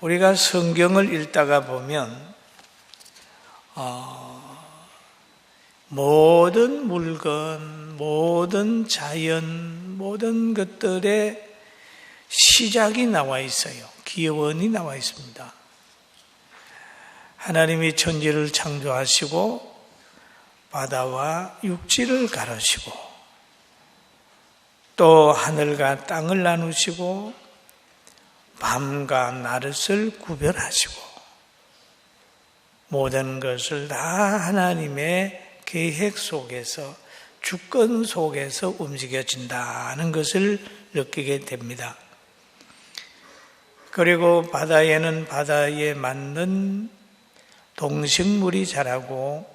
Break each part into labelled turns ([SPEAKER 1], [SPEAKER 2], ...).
[SPEAKER 1] 우리가 성경을 읽다가 보면 모든 물건, 모든 자연, 모든 것들의 시작이 나와 있어요. 기원이 나와 있습니다. 하나님이 천지를 창조하시고 바다와 육지를 가르시고 또 하늘과 땅을 나누시고 밤과 낮을 구별하시고 모든 것을 다 하나님의 계획 속에서 주권 속에서 움직여진다는 것을 느끼게 됩니다. 그리고 바다에는 바다에 맞는 동식물이 자라고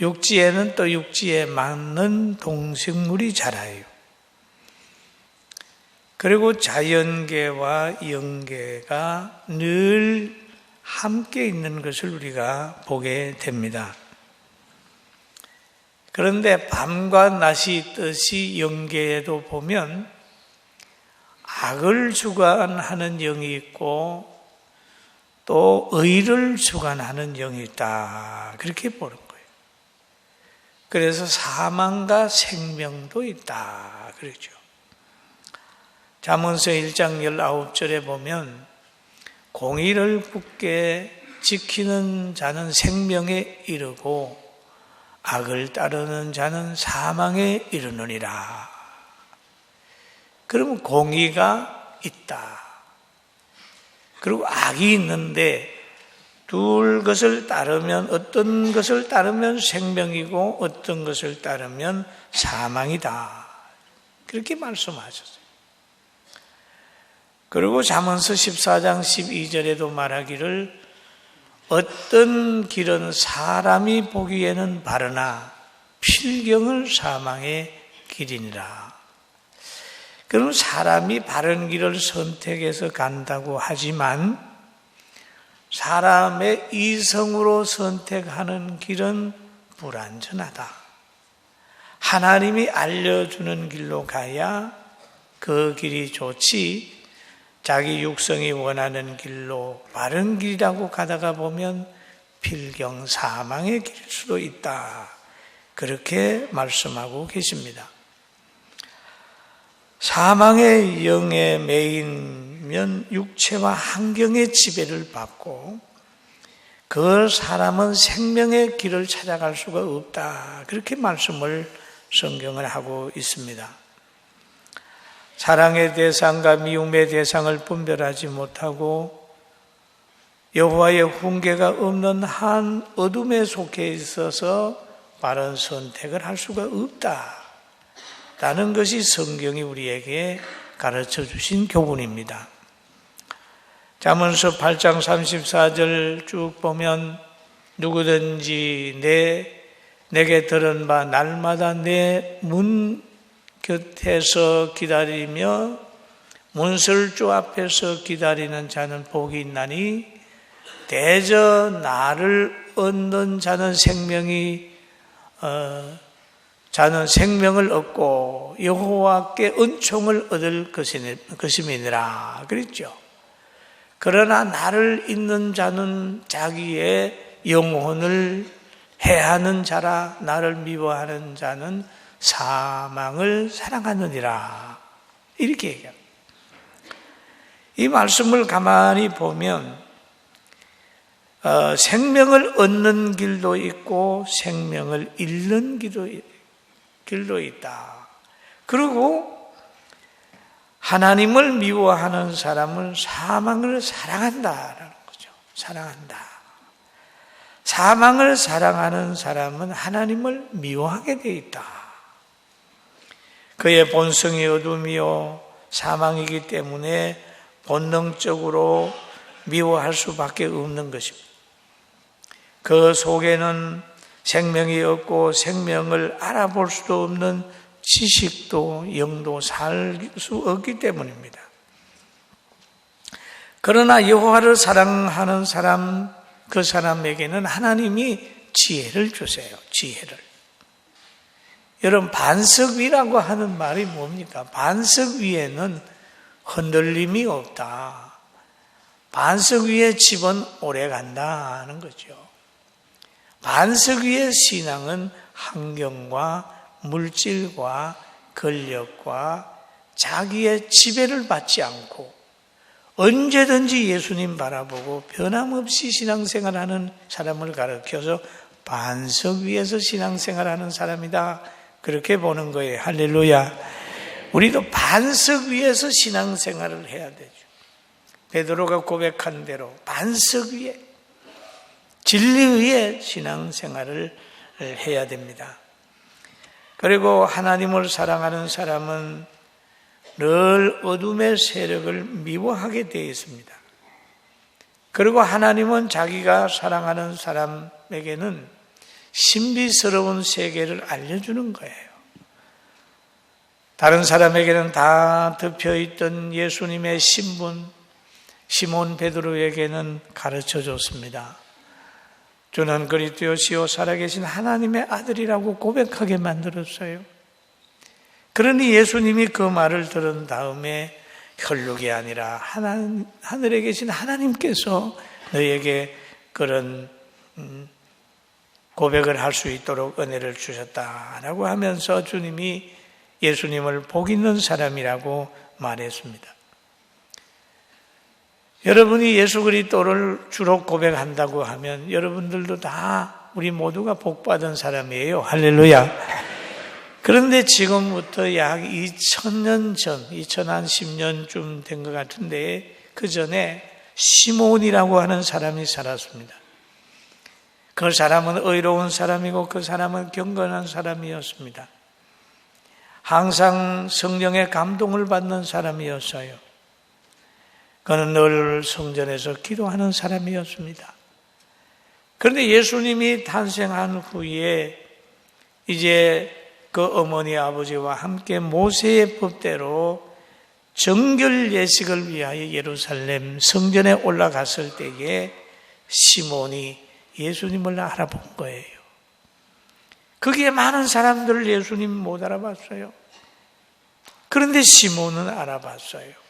[SPEAKER 1] 육지에는 또 육지에 맞는 동식물이 자라요. 그리고 자연계와 영계가 늘 함께 있는 것을 우리가 보게 됩니다. 그런데 밤과 낮이 있듯이 영계에도 보면 악을 주관하는 영이 있고 또 의를 주관하는 영이 있다. 그렇게 보는 거예요. 그래서 사망과 생명도 있다. 그렇죠. 잠언서 1장 19절에 보면 공의를 굳게 지키는 자는 생명에 이르고 악을 따르는 자는 사망에 이르느니라. 그러면 공의가 있다. 그리고 악이 있는데 것을 따르면 어떤 것을 따르면 생명이고 어떤 것을 따르면 사망이다. 그렇게 말씀하셨어요. 그리고 잠언서 14장 12절에도 말하기를 어떤 길은 사람이 보기에는 바르나 필경은 사망의 길이니라. 그럼 사람이 바른 길을 선택해서 간다고 하지만 사람의 이성으로 선택하는 길은 불완전하다. 하나님이 알려주는 길로 가야 그 길이 좋지 자기 육성이 원하는 길로 바른 길이라고 가다가 보면 필경 사망의 길일 수도 있다. 그렇게 말씀하고 계십니다. 사망의 영에 매이면 육체와 환경의 지배를 받고 그 사람은 생명의 길을 찾아갈 수가 없다. 그렇게 말씀을 성경을 하고 있습니다. 사랑의 대상과 미움의 대상을 분별하지 못하고 여호와의 훈계가 없는 한 어둠에 속해 있어서 바른 선택을 할 수가 없다. 라는 것이 성경이 우리에게 가르쳐 주신 교훈입니다. 잠언서 8장 34절 쭉 보면 누구든지 내게 들은 바 날마다 내 문 곁에서 기다리며 문설주 앞에서 기다리는 자는 복이 있나니 대저 나를 얻는 자는 생명을 얻고 여호와께 은총을 얻을 것임이니라 그랬죠. 그러나 나를 잊는 자는 자기의 영혼을 해하는 자라. 나를 미워하는 자는 사망을 사랑하느니라. 이렇게 얘기합니다. 이 말씀을 가만히 보면 생명을 얻는 길도 있고 생명을 잃는 길도 있다. 그리고 하나님을 미워하는 사람은 사망을 사랑한다라는 거죠. 사랑한다. 사망을 사랑하는 사람은 하나님을 미워하게 돼 있다. 그의 본성이 어둠이요 사망이기 때문에 본능적으로 미워할 수밖에 없는 것입니다. 그 속에는 생명이 없고 생명을 알아볼 수도 없는 지식도 영도 살 수 없기 때문입니다. 그러나 여호와를 사랑하는 사람, 그 사람에게는 하나님이 지혜를 주세요. 지혜를. 여러분, 반석 위라고 하는 말이 뭡니까? 반석 위에는 흔들림이 없다. 반석 위의 집은 오래 간다 하는 거죠. 반석 위의 신앙은 환경과 물질과 권력과 자기의 지배를 받지 않고 언제든지 예수님 바라보고 변함없이 신앙생활하는 사람을 가르쳐서 반석 위에서 신앙생활하는 사람이다, 그렇게 보는 거예요. 할렐루야. 우리도 반석 위에서 신앙생활을 해야 되죠. 베드로가 고백한 대로 반석 위에, 진리 위에 신앙생활을 해야 됩니다. 그리고 하나님을 사랑하는 사람은 늘 어둠의 세력을 미워하게 되어 있습니다. 그리고 하나님은 자기가 사랑하는 사람에게는 신비스러운 세계를 알려주는 거예요. 다른 사람에게는 다 덮여있던 예수님의 신분, 시몬 베드로에게는 가르쳐 줬습니다. 주는 그리스도시요 살아계신 하나님의 아들이라고 고백하게 만들었어요. 그러니 예수님이 그 말을 들은 다음에 혈육이 아니라 하늘에 계신 하나님께서 너에게 그런 고백을 할 수 있도록 은혜를 주셨다라고 하면서 주님이 예수님을 복 있는 사람이라고 말했습니다. 여러분이 예수 그리스도를 주로 고백한다고 하면 여러분들도 다 우리 모두가 복받은 사람이에요. 할렐루야. 그런데 지금부터 약 2000년 전, 2010년쯤 된 것 같은데 그 전에 시몬이라고 하는 사람이 살았습니다. 그 사람은 의로운 사람이고 그 사람은 경건한 사람이었습니다. 항상 성령의 감동을 받는 사람이었어요. 그는 늘 성전에서 기도하는 사람이었습니다. 그런데 예수님이 탄생한 후에 이제 그 어머니 아버지와 함께 모세의 법대로 정결 예식을 위하여 예루살렘 성전에 올라갔을 때에 시몬이 예수님을 알아본 거예요. 거기에 많은 사람들을 예수님 못 알아봤어요. 그런데 시몬은 알아봤어요.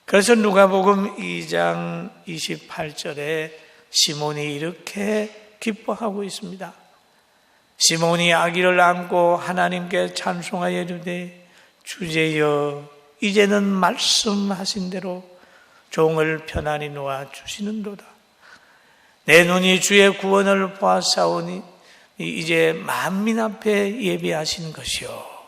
[SPEAKER 1] 그래서 누가복음 2장 28절에 시몬이 이렇게 기뻐하고 있습니다. 시몬이 아기를 안고 하나님께 찬송하여 이르되 주제여 이제는 말씀하신 대로 종을 편안히 놓아 주시는도다. 내 눈이 주의 구원을 보았사오니 이제 만민 앞에 예비하신 것이요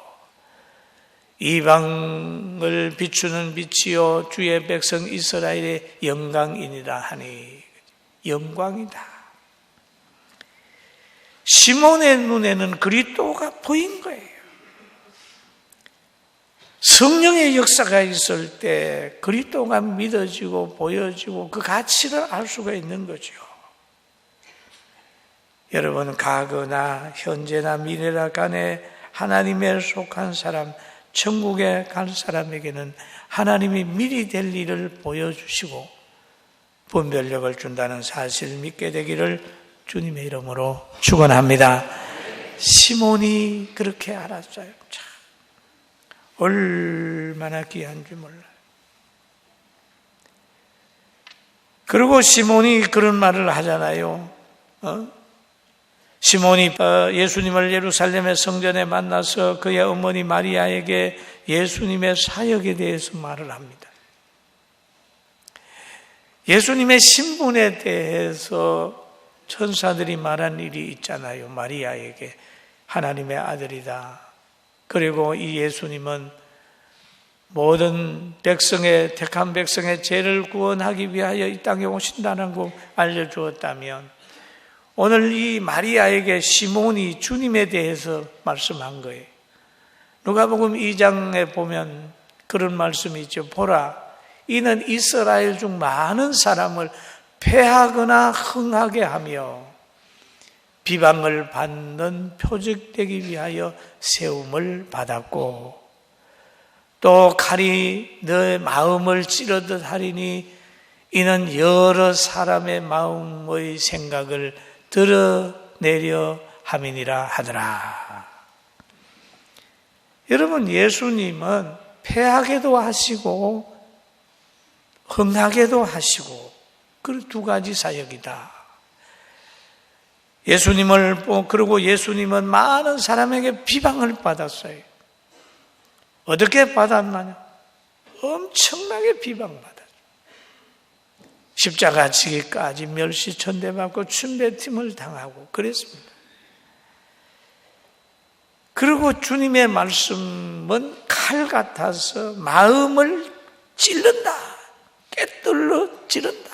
[SPEAKER 1] 이방을 비추는 빛이요 주의 백성 이스라엘의 영광이니라 하니 영광이다. 시몬의 눈에는 그리스도가 보인 거예요. 성령의 역사가 있을 때 그리스도가 믿어지고 보여지고 그 가치를 알 수가 있는 거죠. 여러분, 과거나 현재나 미래나 간에 하나님에 속한 사람, 천국에 갈 사람에게는 하나님이 미리 될 일을 보여주시고 분별력을 준다는 사실을 믿게 되기를 주님의 이름으로 축원합니다. 시몬이 그렇게 알았어요. 참, 얼마나 귀한지 몰라요. 그리고 시몬이 그런 말을 하잖아요. 시몬이 예수님을 예루살렘의 성전에 만나서 그의 어머니 마리아에게 예수님의 사역에 대해서 말을 합니다. 예수님의 신분에 대해서 천사들이 말한 일이 있잖아요. 마리아에게 하나님의 아들이다. 그리고 이 예수님은 모든 백성의 택한 백성의 죄를 구원하기 위하여 이 땅에 오신다는 거 알려주었다면 오늘 이 마리아에게 시몬이 주님에 대해서 말씀한 거예요. 누가복음 2장에 보면 그런 말씀이 있죠. 보라, 이는 이스라엘 중 많은 사람을 패하거나 흥하게 하며 비방을 받는 표적되기 위하여 세움을 받았고 또 칼이 너의 마음을 찌르듯 하리니 이는 여러 사람의 마음의 생각을 드러내려 함이니라 하더라. 여러분, 예수님은 패하게도 하시고 흥하게도 하시고, 그 두 가지 사역이다. 그리고 예수님은 많은 사람에게 비방을 받았어요. 어떻게 받았나요? 엄청나게 비방받았어요. 십자가 지기까지 멸시천대받고 침뱉음을 당하고 그랬습니다. 그리고 주님의 말씀은 칼 같아서 마음을 찔른다. 꿰뚫러 찌른다.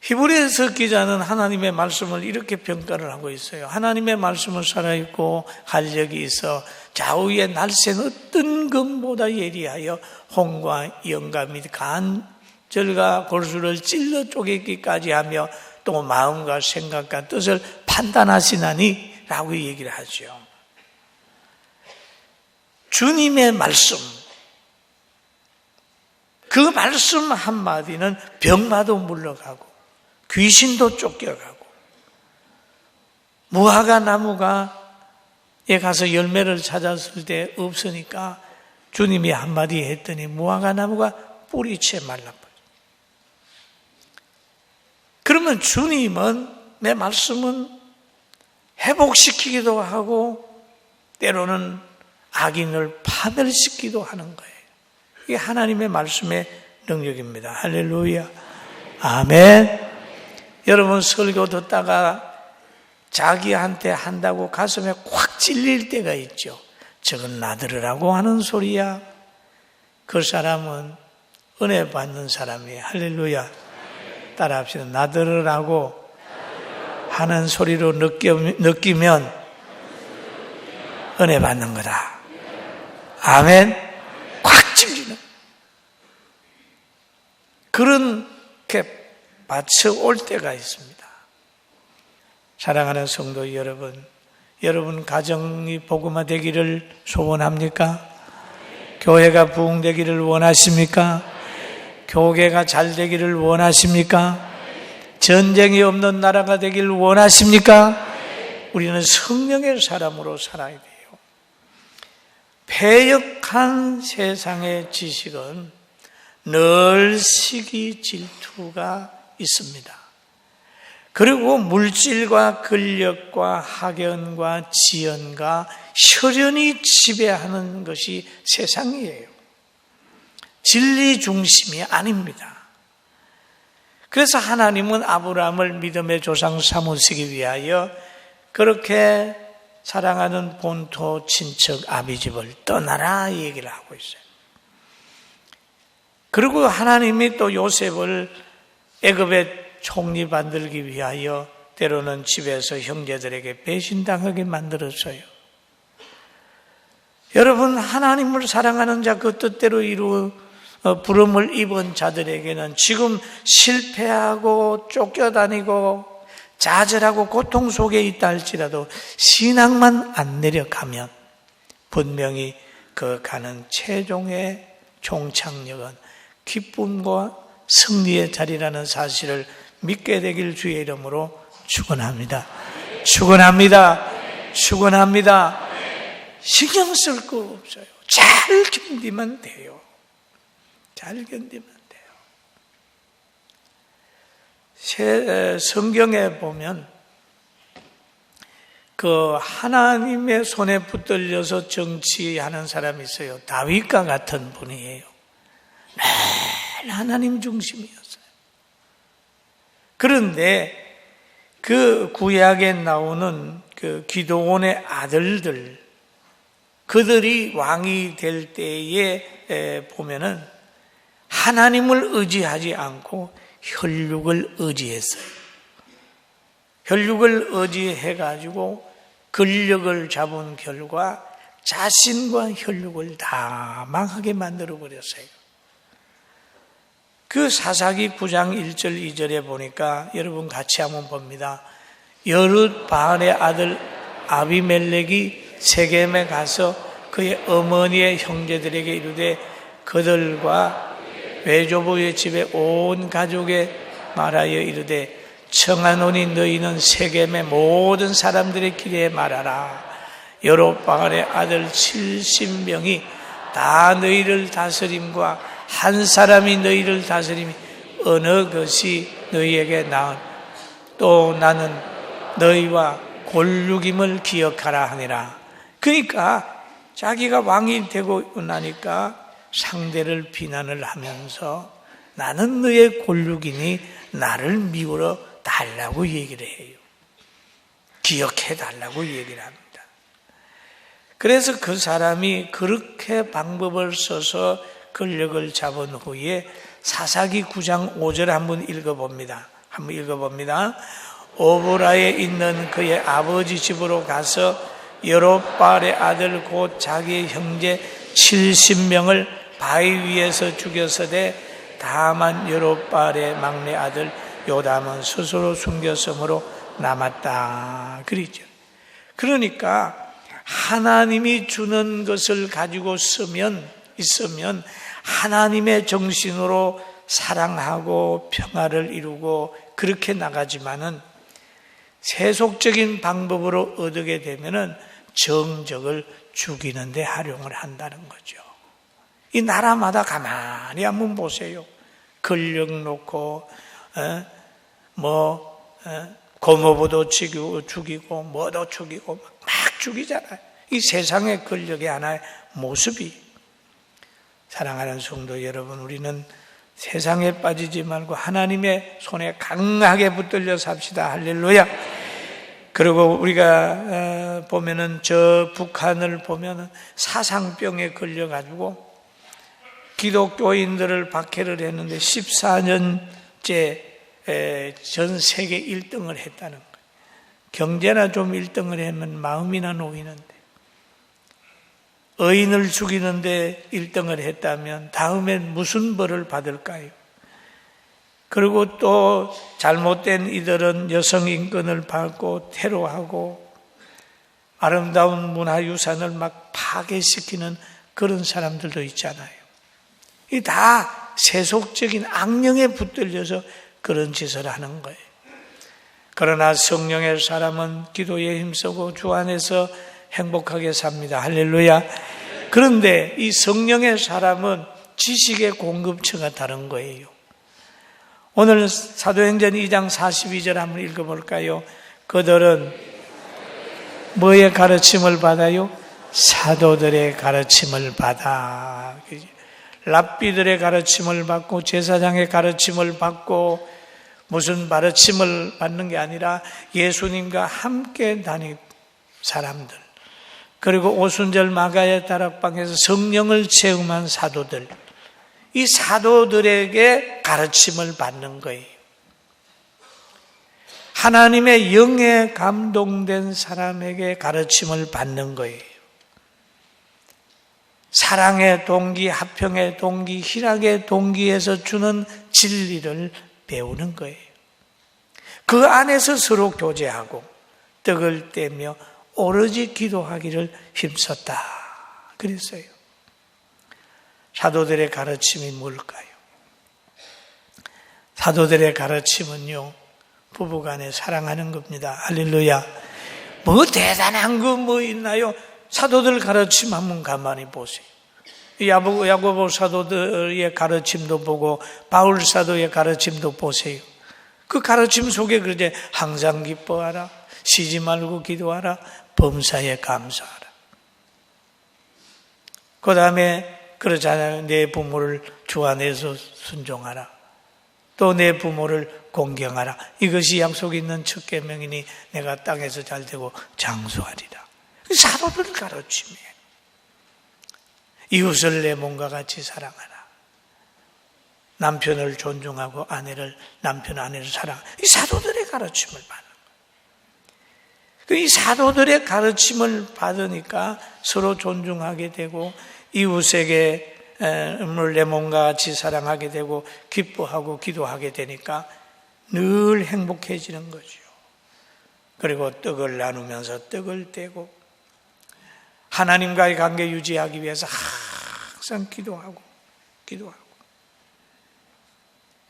[SPEAKER 1] 히브리서 기자는 하나님의 말씀을 이렇게 평가를 하고 있어요. 하나님의 말씀은 살아있고 활력이 있어 좌우의 날쌘 어떤 검보다 예리하여 홍과 영과 및 간절과 골수를 찔러 쪼개기까지 하며 또 마음과 생각과 뜻을 판단하시나니 라고 얘기를 하죠. 주님의 말씀, 그 말씀 한마디는 병마도 물러가고 귀신도 쫓겨가고, 무화과 나무가에 가서 열매를 찾았을 때 없으니까 주님이 한마디 했더니 무화과 나무가 뿌리채 말라버려요. 그러면 주님은, 내 말씀은 회복시키기도 하고 때로는 악인을 파멸시키기도 하는 거예요. 이게 하나님의 말씀의 능력입니다. 할렐루야. 아멘. 여러분, 설교 듣다가 자기한테 한다고 가슴에 콱 찔릴 때가 있죠. 저건 나들으라고 하는 소리야. 그 사람은 은혜 받는 사람이에요. 할렐루야. 따라합시다. 나들으라고 하는 소리로 느끼면 은혜 받는 거다. 아멘. 콱 찔리는 그렇게 받쳐올 때가 있습니다. 사랑하는 성도 여러분 가정이 복음화되기를 소원합니까? 교회가 부흥되기를 원하십니까? 교계가 잘 되기를 원하십니까? 전쟁이 없는 나라가 되기를 원하십니까? 우리는 성령의 사람으로 살아야 돼요. 패역한 세상의 지식은 늘 시기 질투가 있습니다. 그리고 물질과 근력과 학연과 지연과 혈연이 지배하는 것이 세상이에요. 진리 중심이 아닙니다. 그래서 하나님은 아브라함을 믿음의 조상 삼으시기 위하여 그렇게 사랑하는 본토 친척 아비집을 떠나라 얘기를 하고 있어요. 그리고 하나님이 또 요셉을 애굽의 총리 만들기 위하여 때로는 집에서 형제들에게 배신당하게 만들었어요. 여러분, 하나님을 사랑하는 자 그 뜻대로 부름을 입은 자들에게는 지금 실패하고 쫓겨다니고 좌절하고 고통 속에 있다 할지라도 신앙만 안 내려가면 분명히 그 가는 최종의 종착역은 기쁨과 승리의 자리라는 사실을 믿게 되길 주의 이름으로 축원합니다. 축원합니다. 축원합니다. 신경 쓸 거 없어요. 잘 견디면 돼요. 잘 견디면 돼요. 성경에 보면 그 하나님의 손에 붙들려서 정치하는 사람이 있어요. 다윗과 같은 분이에요. 늘 하나님 중심이었어요. 그런데 그 구약에 나오는 그 기드온의 아들들, 그들이 왕이 될 때에 보면은 하나님을 의지하지 않고 혈육을 의지했어요. 혈육을 의지해가지고 근력을 잡은 결과 자신과 혈육을 다 망하게 만들어버렸어요. 그 사사기 9장 1절 2절에 보니까 여러분 같이 한번 봅니다. 여룻바알의 아들 아비멜렉이 세겜에 가서 그의 어머니의 형제들에게 이르되 그들과 외조부의 집에 온 가족에 말하여 이르되 청하노니 너희는 세겜의 모든 사람들의 길에 말하라. 여룻바알의 아들 70명이 다 너희를 다스림과 한 사람이 너희를 다스림이 어느 것이 너희에게 나은 또 나는 너희와 골육임을 기억하라 하니라. 그러니까 자기가 왕이 되고 나니까 상대를 비난을 하면서 나는 너의 골육이니 나를 미워 달라고 얘기를 해요. 기억해 달라고 얘기를 합니다. 그래서 그 사람이 그렇게 방법을 써서 권력을 잡은 후에 사사기 9장 5절 한번 읽어봅니다. 오보라에 있는 그의 아버지 집으로 가서 여롯바알의 아들 곧 자기의 형제 70명을 바위 위에서 죽였으되 다만 여롯바알의 막내 아들 요담은 스스로 숨겼으므로 남았다. 그러죠. 그러니까 하나님이 주는 것을 가지고 있으면 하나님의 정신으로 사랑하고 평화를 이루고 그렇게 나가지만은 세속적인 방법으로 얻게 되면은 정적을 죽이는 데 활용을 한다는 거죠. 이 나라마다 가만히 한번 보세요. 권력 놓고 고모부도 죽이고 뭐도 죽이고 막 죽이잖아요. 이 세상의 권력의 하나의 모습이. 사랑하는 성도 여러분, 우리는 세상에 빠지지 말고 하나님의 손에 강하게 붙들려 삽시다. 할렐루야. 그리고 우리가 보면은 저 북한을 보면은 사상병에 걸려가지고 기독교인들을 박해를 했는데 14년째 전 세계 1등을 했다는 거예요. 경제나 좀 1등을 하면 마음이나 놓이는데, 의인을 죽이는데 1등을 했다면 다음엔 무슨 벌을 받을까요? 그리고 또 잘못된 이들은 여성 인권을 밟고 테러하고 아름다운 문화유산을 막 파괴시키는 그런 사람들도 있잖아요. 이 다 세속적인 악령에 붙들려서 그런 짓을 하는 거예요. 그러나 성령의 사람은 기도에 힘쓰고 주 안에서 행복하게 삽니다. 할렐루야. 그런데 이 성령의 사람은 지식의 공급처가 다른 거예요. 오늘 사도행전 2장 42절 한번 읽어볼까요? 그들은 뭐의 가르침을 받아요? 사도들의 가르침을 받아. 랍비들의 가르침을 받고 제사장의 가르침을 받고 무슨 가르침을 받는 게 아니라 예수님과 함께 다닌 사람들, 그리고 오순절 마가의 다락방에서 성령을 체험한 사도들, 이 사도들에게 가르침을 받는 거예요. 하나님의 영에 감동된 사람에게 가르침을 받는 거예요. 사랑의 동기, 화평의 동기, 희락의 동기에서 주는 진리를 배우는 거예요. 그 안에서 서로 교제하고 떡을 떼며 오로지 기도하기를 힘썼다. 그랬어요. 사도들의 가르침이 뭘까요? 사도들의 가르침은요, 부부간에 사랑하는 겁니다. 할렐루야. 뭐 대단한 거 뭐 있나요? 사도들 가르침 한번 가만히 보세요. 야고보 사도들의 가르침도 보고 바울 사도의 가르침도 보세요. 그 가르침 속에 그러지, 항상 기뻐하라, 쉬지 말고 기도하라, 범사에 감사하라. 그 다음에 그러잖아요. 내 부모를 주 안에서 순종하라. 또 내 부모를 공경하라. 이것이 약속 있는 첫 계명이니 내가 땅에서 잘되고 장수하리라. 사도들 가르침이에요. 이웃을 내 몸과 같이 사랑하라. 남편을 존중하고 남편 아내를 사랑하라. 이 사도들의 가르침을 받는 거예요. 이 사도들의 가르침을 받으니까 서로 존중하게 되고 이웃에게 내 몸과 같이 사랑하게 되고 기뻐하고 기도하게 되니까 늘 행복해지는 거죠. 그리고 떡을 나누면서 떡을 떼고 하나님과의 관계 유지하기 위해서 항상 기도하고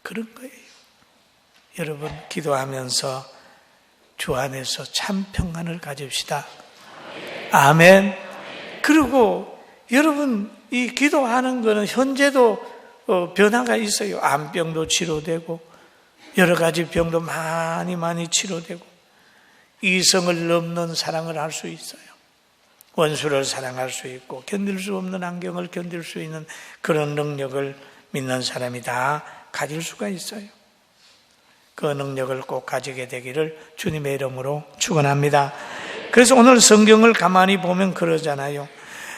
[SPEAKER 1] 그런 거예요. 여러분, 기도하면서 주 안에서 참 평안을 가집시다. 아멘. 그리고 여러분, 이 기도하는 거는 현재도 변화가 있어요. 암병도 치료되고 여러 가지 병도 많이 치료되고 이성을 넘는 사랑을 할 수 있어요. 원수를 사랑할 수 있고 견딜 수 없는 환경을 견딜 수 있는 그런 능력을 믿는 사람이 다 가질 수가 있어요. 그 능력을 꼭 가지게 되기를 주님의 이름으로 축원합니다. 그래서 오늘 성경을 가만히 보면 그러잖아요.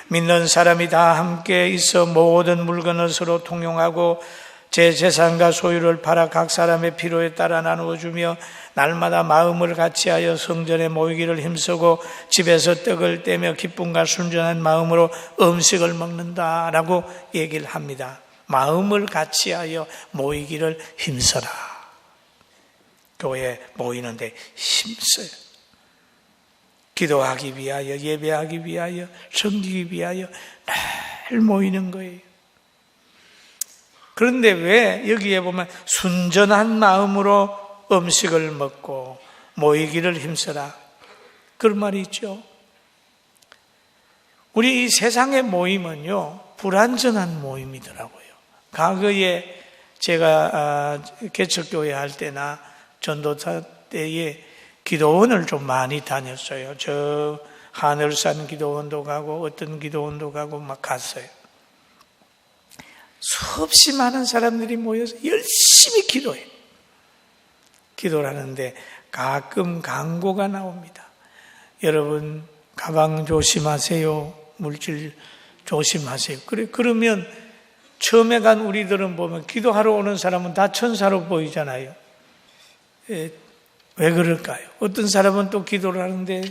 [SPEAKER 1] 믿는 사람이 다 함께 있어 모든 물건을 서로 통용하고 제 재산과 소유를 팔아 각 사람의 필요에 따라 나누어주며 날마다 마음을 같이하여 성전에 모이기를 힘쓰고 집에서 떡을 떼며 기쁨과 순전한 마음으로 음식을 먹는다라고 얘기를 합니다. 마음을 같이하여 모이기를 힘써라. 교회에 모이는데 힘써요. 기도하기 위하여, 예배하기 위하여, 섬기기 위하여 늘 모이는 거예요. 그런데 왜 여기에 보면 순전한 마음으로 음식을 먹고 모이기를 힘써라, 그런 말이 있죠. 우리 이 세상의 모임은요, 불완전한 모임이더라고요. 과거에 제가 개척교회 할 때나 전도사 때에 기도원을 좀 많이 다녔어요. 저 하늘산 기도원도 가고 어떤 기도원도 가고 막 갔어요. 수없이 많은 사람들이 모여서 열심히 기도해요. 기도를 하는데 가끔 광고가 나옵니다. 여러분 가방 조심하세요. 물질 조심하세요. 그러면 처음에 간 우리들은 보면 기도하러 오는 사람은 다 천사로 보이잖아요. 왜 그럴까요? 어떤 사람은 또 기도를 하는데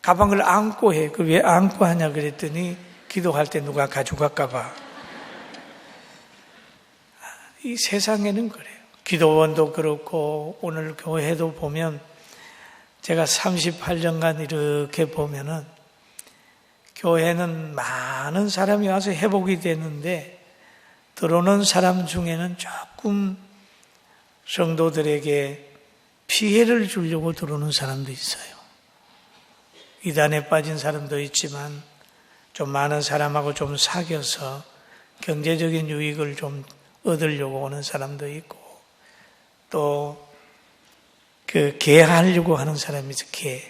[SPEAKER 1] 가방을 안고 해. 왜 안고 하냐 그랬더니 기도할 때 누가 가져갈까 봐. 이 세상에는 그래요. 기도원도 그렇고 오늘 교회도 보면 제가 38년간 이렇게 보면은 교회는 많은 사람이 와서 회복이 되는데 들어오는 사람 중에는 조금 성도들에게 피해를 주려고 들어오는 사람도 있어요. 이단에 빠진 사람도 있지만 좀 많은 사람하고 좀 사귀어서 경제적인 유익을 좀 얻으려고 오는 사람도 있고 또 그 개하려고 하는 사람이 있어요. 개.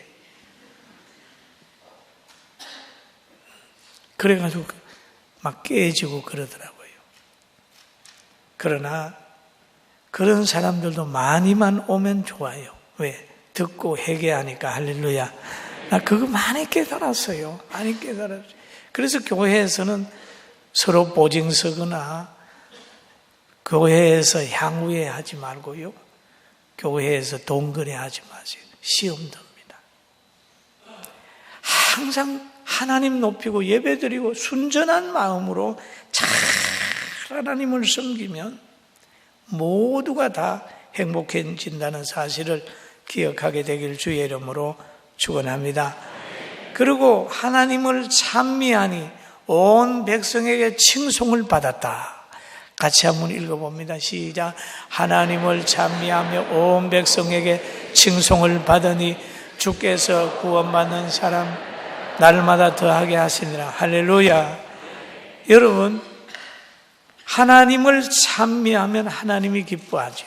[SPEAKER 1] 그래가지고 막 깨지고 그러더라고요. 그러나 그런 사람들도 많이만 오면 좋아요. 왜? 듣고 회개하니까 할렐루야. 나 그거 많이 깨달았어요. 많이 깨달았어요. 그래서 교회에서는 서로 보증서거나 교회에서 향후회 하지 말고요. 교회에서 돈거래 하지 마세요. 시험 듭니다. 항상 하나님 높이고 예배드리고 순전한 마음으로 잘 하나님을 섬기면 모두가 다 행복해진다는 사실을 기억하게 되길 주의 이름으로 축원합니다. 그리고 하나님을 찬미하니 온 백성에게 칭송을 받았다. 같이 한번 읽어봅니다. 시작. 하나님을 찬미하며 온 백성에게 칭송을 받으니 주께서 구원받는 사람 날마다 더하게 하시니라. 할렐루야. 여러분, 하나님을 찬미하면 하나님이 기뻐하죠.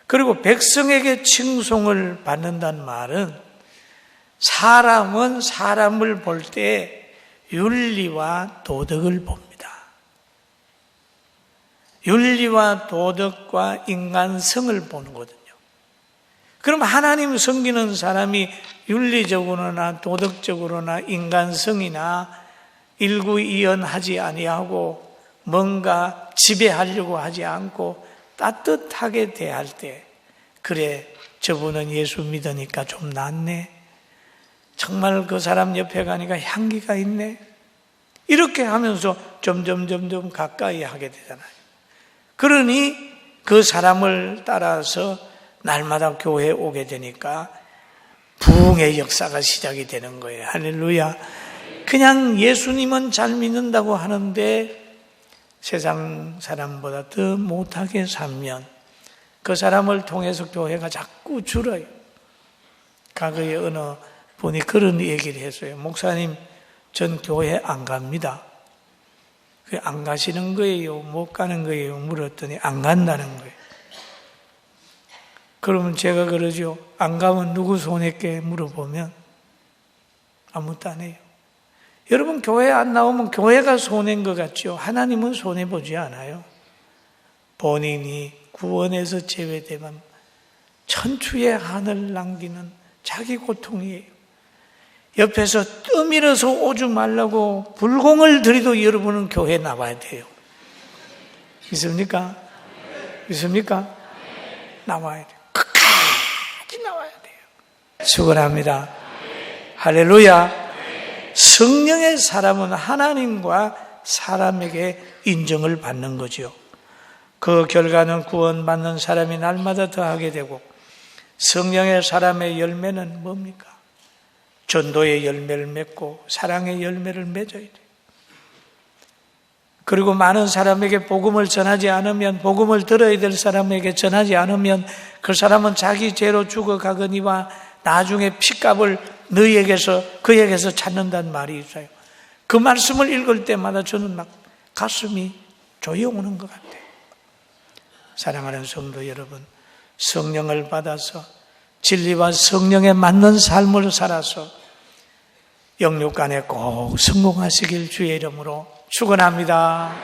[SPEAKER 1] 그리고 백성에게 칭송을 받는다는 말은 사람은 사람을 볼 때 윤리와 도덕을 봅니다. 윤리와 도덕과 인간성을 보는 거거든요. 그럼 하나님 섬기는 사람이 윤리적으로나 도덕적으로나 인간성이나 일구이연하지 아니하고 뭔가 지배하려고 하지 않고 따뜻하게 대할 때, 그래 저분은 예수 믿으니까 좀 낫네, 정말 그 사람 옆에 가니까 향기가 있네, 이렇게 하면서 점점 가까이 하게 되잖아요. 그러니 그 사람을 따라서 날마다 교회에 오게 되니까 부흥의 역사가 시작이 되는 거예요. 할렐루야. 그냥 예수님은 잘 믿는다고 하는데 세상 사람보다 더 못하게 살면 그 사람을 통해서 교회가 자꾸 줄어요. 과거에 어느 분이 그런 얘기를 했어요. 목사님, 전 교회 안 갑니다. 안 가시는 거예요? 못 가는 거예요? 물었더니 안 간다는 거예요. 그러면 제가 그러죠. 안 가면 누구 손해께 물어보면 아무것도 안 해요. 여러분, 교회 안 나오면 교회가 손해인 것 같죠? 하나님은 손해보지 않아요. 본인이 구원에서 제외되면 천추의 한을 남기는 자기 고통이에요. 옆에서 떠밀어서 오지 말라고 불공을 들이도 여러분은 교회에 나와야 돼요. 믿습니까? 믿습니까? 나와야 돼요. 끝까지 나와야 돼요. 축원합니다. 할렐루야. 성령의 사람은 하나님과 사람에게 인정을 받는 거죠. 그 결과는 구원받는 사람이 날마다 더하게 되고, 성령의 사람의 열매는 뭡니까? 전도의 열매를 맺고 사랑의 열매를 맺어야 돼요. 그리고 많은 사람에게 복음을 전하지 않으면, 복음을 들어야 될 사람에게 전하지 않으면 그 사람은 자기 죄로 죽어가거니와 나중에 핏값을 그에게서 찾는다는 말이 있어요. 그 말씀을 읽을 때마다 저는 막 가슴이 조여오는 것 같아요. 사랑하는 성도 여러분, 성령을 받아서 진리와 성령에 맞는 삶을 살아서 영육간에 꼭 성공하시길 주의 이름으로 축원합니다.